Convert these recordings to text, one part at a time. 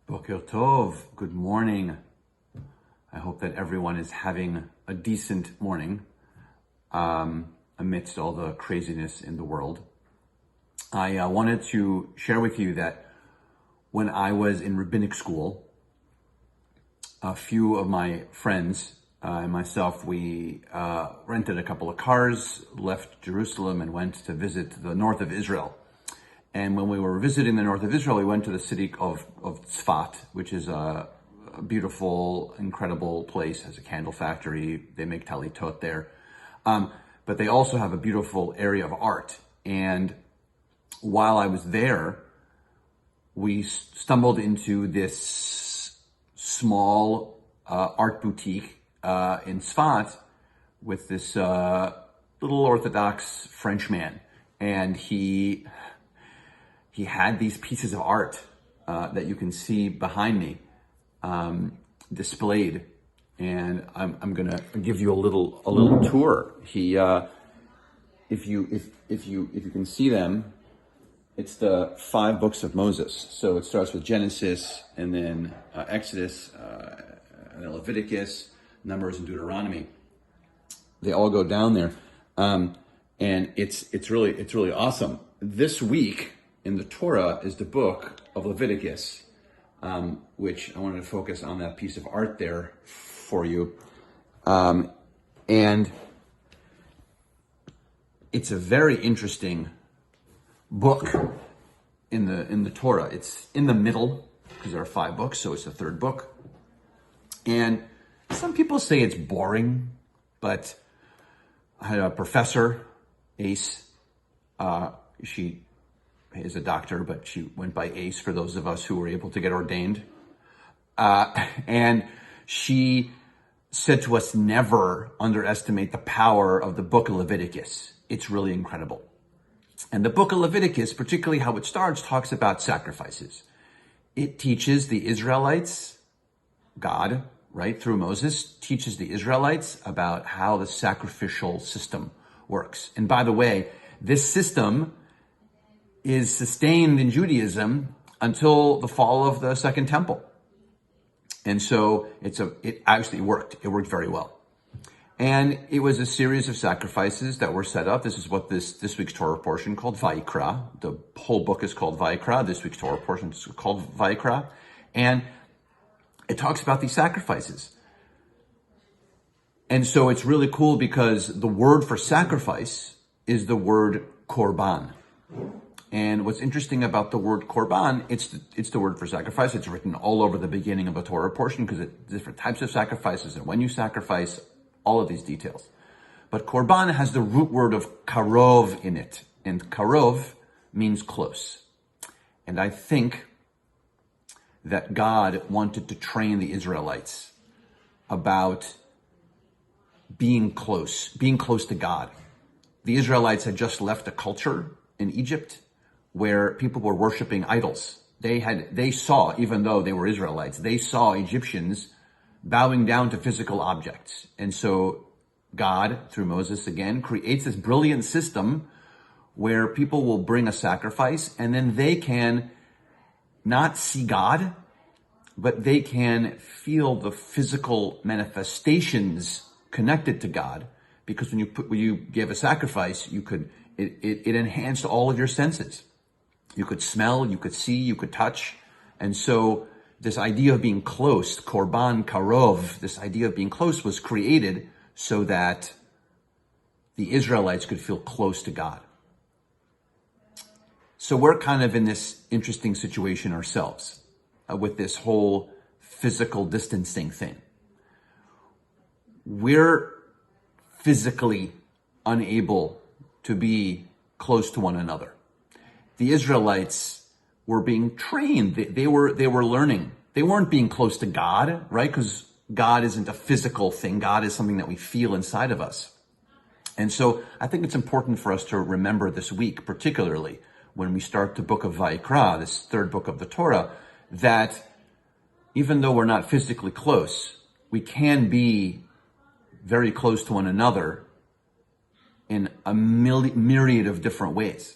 Boker Tov, good morning. I hope that everyone is having a decent morning amidst all the craziness in the world. I wanted to share with you that when I was in rabbinic school, a few of my friends and myself, we rented a couple of cars, left Jerusalem and went to visit the north of Israel. And when we were visiting the north of Israel, we went to the city of Tzfat, which is a beautiful, incredible place. Has a candle factory. They make talitot there. But they also have a beautiful area of art. And while I was there, we stumbled into this small art boutique in Tzfat with this little Orthodox Frenchman. And he had these pieces of art that you can see behind me displayed, and I'm gonna give you a little tour. If you can see them, it's the 5 books of Moses. So it starts with Genesis, and then Exodus, and then Leviticus, Numbers, and Deuteronomy. They all go down there, and it's really awesome. This week in the Torah is the book of Leviticus, which I wanted to focus on that piece of art there for you. And it's a very interesting book in the Torah. It's in the middle because there are 5 books, so it's the 3rd book. And some people say it's boring, but I had a professor, Ace. She is a doctor, but she went by Ace for those of us who were able to get ordained. And she said to us, never underestimate the power of the book of Leviticus. It's really incredible. And the book of Leviticus, particularly how it starts, talks about sacrifices. It teaches the Israelites, God, right, through Moses, teaches the Israelites about how the sacrificial system works. And by the way, this system is sustained in Judaism until the fall of the Second Temple. And so it actually worked. It worked very well. And it was a series of sacrifices that were set up. This is what this week's Torah portion called Vayikra. The whole book is called Vayikra. This week's Torah portion is called Vayikra. And it talks about these sacrifices. And so it's really cool because the word for sacrifice is the word korban. And what's interesting about the word korban, it's the word for sacrifice. It's written all over the beginning of a Torah portion because it's different types of sacrifices and when you sacrifice, all of these details. But korban has the root word of karov in it. And karov means close. And I think that God wanted to train the Israelites about being close to God. The Israelites had just left a culture in Egypt where people were worshiping idols. They saw, even though they were Israelites, they saw Egyptians bowing down to physical objects. And so God, through Moses again, creates this brilliant system where people will bring a sacrifice and then they can not see God, but they can feel the physical manifestations connected to God. Because when you give a sacrifice, it enhanced all of your senses. You could smell, you could see, you could touch. And so this idea of being close, korban karov, this idea of being close was created so that the Israelites could feel close to God. So we're kind of in this interesting situation ourselves with this whole physical distancing thing. We're physically unable to be close to one another. The Israelites were being trained. They were learning. They weren't being close to God, right? Because God isn't a physical thing. God is something that we feel inside of us. And so I think it's important for us to remember this week, particularly when we start the book of Vayikra, this 3rd book of the Torah, that even though we're not physically close, we can be very close to one another in a myriad of different ways.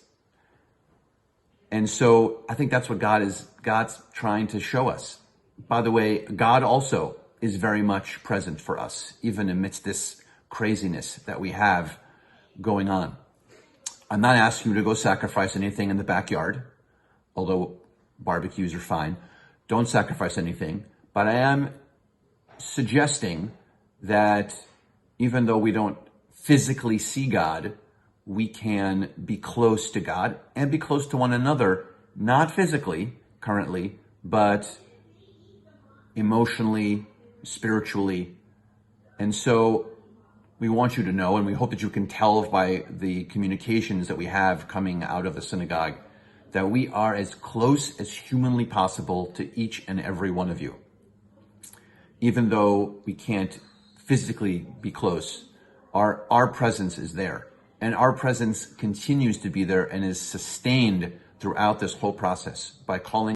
And so I think that's what God's trying to show us. by the way, God also is very much present for us, even amidst this craziness that we have going on. I'm not asking you to go sacrifice anything in the backyard, although barbecues are fine. Don't sacrifice anything. But I am suggesting that even though we don't physically see God, we can be close to God and be close to one another, not physically currently, but emotionally, spiritually. And so we want you to know, and we hope that you can tell by the communications that we have coming out of the synagogue, that we are as close as humanly possible to each and every one of you. Even though we can't physically be close, our presence is there. And our presence continues to be there and is sustained throughout this whole process by calling